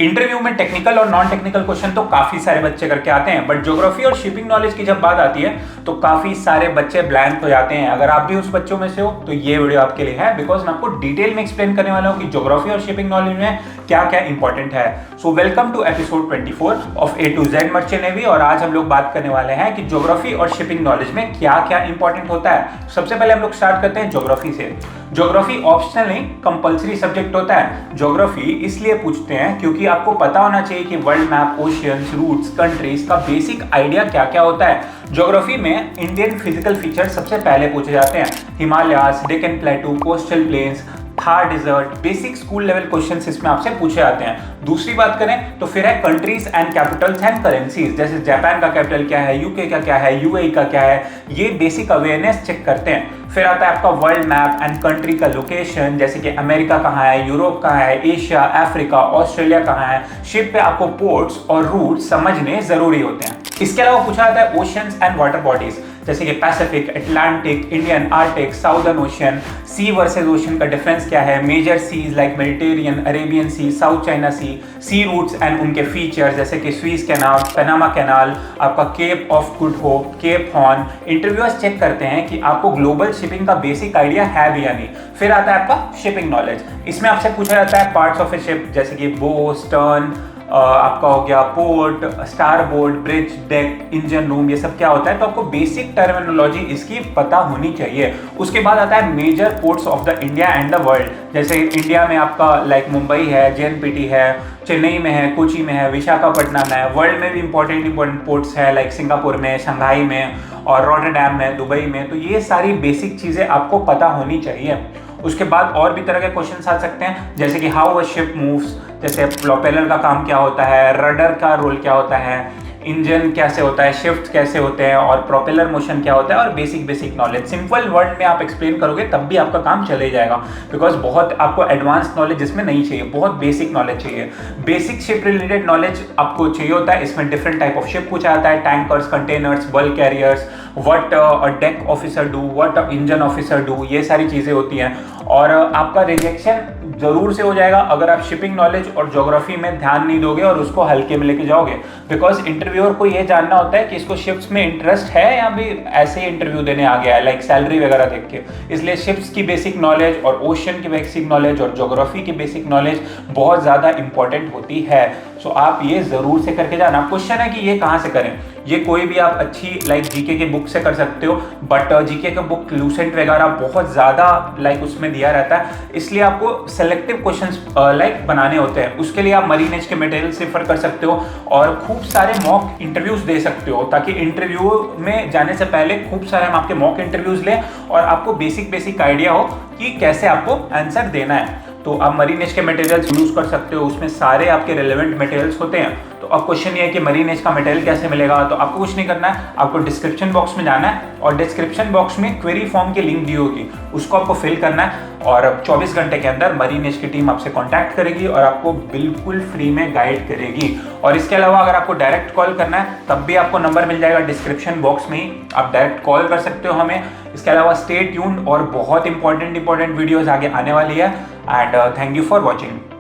Interview में technical और non technical question तो काफी सारे बच्चे करके आते हैं, बट ज्योग्राफी और शिपिंग नॉलेज की जब बात आती है तो काफी सारे बच्चे ब्लैंक हो जाते हैं। अगर आप भी उस बच्चों में से हो तो ये वीडियो आपके लिए है, बिकॉज मैं आपको डिटेल में एक्सप्लेन करने वाला हूं कि ज्योग्राफी और शिपिंग नॉलेज में क्या क्या इंपॉर्टेंट है। So welcome to episode 24 of A to Z merchant navy. और आज हम लोग बात करने वाले हैं कि ज्योग्राफी और शिपिंग नॉलेज में क्या क्या इंपॉर्टेंट होता है। सबसे पहले हम लोग स्टार्ट करते हैं ज्योग्राफी से। ज्योग्राफी ऑप्शनल नहीं, कंपलसरी सब्जेक्ट होता है। ज्योग्राफी इसलिए पूछते हैं क्योंकि आपको पता होना चाहिए कि world map, oceans, routes, countries का बेसिक आइडिया क्या क्या होता है। ज्योग्राफी में इंडियन फिजिकल फीचर सबसे पहले पूछे जाते हैं। Himalayas, Deccan plateau, coastal plains, Thar desert, basic school level questions इसमें आपसे पूछे जाते हैं। दूसरी बात करें तो फिर है countries and Capitals and currencies, जैसे जापान का कैपिटल क्या है, यूके का क्या है, यूएई का क्या है, ये बेसिक अवेयरनेस चेक करते हैं। फिर आता है आपका वर्ल्ड मैप एंड कंट्री का लोकेशन, जैसे कि अमेरिका कहाँ है, यूरोप कहाँ है, एशिया, अफ्रीका, ऑस्ट्रेलिया कहाँ है। शिप पे आपको पोर्ट्स और रूट समझने जरूरी होते हैं। इसके अलावा पूछा जाता है ओशियंस एंड वाटर बॉडीज, जैसे कि Pacific, Atlantic, Indian, Arctic, southern ocean. Sea versus ocean का डिफरेंस क्या है, major seas like Mediterranean, Arabian sea, South China sea routes and उनके फीचर्स, जैसे कि स्वीज कैनाल, पनामा कैनाल, आपका Cape of Good Hope, Cape Horn. Interviewers check करते हैं कि आपको ग्लोबल शिपिंग का बेसिक आइडिया है भी या नहीं। फिर आता है आपका शिपिंग नॉलेज। इसमें आपसे पूछा जाता है पार्ट्स ऑफ ए शिप, जैसे कि बो, स्टर्न, आपका हो गया port, starboard, bridge, deck, engine room, ये सब क्या होता है। तो आपको बेसिक टर्मिनोलॉजी इसकी पता होनी चाहिए। उसके बाद आता है major ports of the India and the world, जैसे इंडिया में आपका लाइक मुंबई है, जेएनपीटी है, चेन्नई में है, कोची में है, विशाखापट्टनम है। वर्ल्ड में भी इंपॉर्टेंट पोर्ट्स है लाइक सिंगापुर में, शंघाई में और रॉटरडैम में, दुबई में। तो ये सारी बेसिक चीज़ें आपको पता होनी चाहिए। उसके बाद और भी तरह के क्वेश्चंस आ सकते हैं, जैसे कि हाउ अ शिप मूव्स, जैसे प्रोपेलर का काम क्या होता है, रडर का रोल क्या होता है, इंजन कैसे होता है, शिफ्ट कैसे होते हैं और प्रोपेलर मोशन क्या होता है, और बेसिक नॉलेज। सिंपल वर्ड में आप एक्सप्लेन करोगे तब भी आपका काम चले जाएगा, बिकॉज बहुत आपको एडवांस नॉलेज इसमें नहीं चाहिए, बहुत बेसिक नॉलेज चाहिए। बेसिक शिप रिलेटेड नॉलेज आपको चाहिए होता है। इसमें डिफरेंट टाइप ऑफ शिप पूछा जाता है, tankers, containers, bulk carriers, what a deck officer do, what a engine officer do, ये सारी चीज़ें होती हैं। और आपका रिजेक्शन जरूर से हो जाएगा अगर आप शिपिंग नॉलेज और ज्योग्राफी में ध्यान नहीं दोगे और उसको हल्के में लेके जाओगे, बिकॉज इंटरव्यूअर को ये जानना होता है कि इसको शिप्स में इंटरेस्ट है या भी ऐसे ही इंटरव्यू देने आ गया है, लाइक सैलरी वगैरह देख के। इसलिए शिप्स की बेसिक नॉलेज और ओशियन की बेसिक नॉलेज और ज्योग्राफी की बेसिक नॉलेज बहुत ज़्यादा इंपॉर्टेंट होती है। सो आप ये ज़रूर से करके जाना। क्वेश्चन है कि ये कहाँ से करें, ये कोई भी आप अच्छी लाइक जीके के बुक से कर सकते हो, बट जीके का बुक लूसेंट वगैरह बहुत ज़्यादा लाइक उसमें दिया रहता है, इसलिए आपको सेलेक्टिव क्वेश्चंस लाइक बनाने होते हैं। उसके लिए आप मरीन एज के मटेरियल से रेफर कर सकते हो और खूब सारे मॉक इंटरव्यूज दे सकते हो, ताकि इंटरव्यू में जाने से पहले खूब सारे हम आपके मॉक इंटरव्यूज लें और आपको बेसिक आइडिया हो कि कैसे आपको आंसर देना है। तो आप मरीन एज के मटेरियल्स यूज कर सकते हो, उसमें सारे आपके रेलेवेंट मटेरियल्स होते हैं। तो अब क्वेश्चन ये है कि मरीन एज का मटेरियल कैसे मिलेगा। तो आपको कुछ नहीं करना है, आपको डिस्क्रिप्शन बॉक्स में जाना है और डिस्क्रिप्शन बॉक्स में क्वेरी फॉर्म की लिंक दी होगी, उसको आपको फिल करना है और 24 घंटे के अंदर मरीन एज की टीम आपसे कांटेक्ट करेगी और आपको बिल्कुल फ्री में गाइड करेगी। और इसके अलावा अगर आपको डायरेक्ट कॉल करना है तब भी आपको नंबर मिल जाएगा डिस्क्रिप्शन बॉक्स में ही, आप डायरेक्ट कॉल कर सकते हो हमें। इसके अलावा स्टे ट्यून्ड और बहुत इंपॉर्टेंट वीडियोस आगे आने वाली है। And thank you for watching.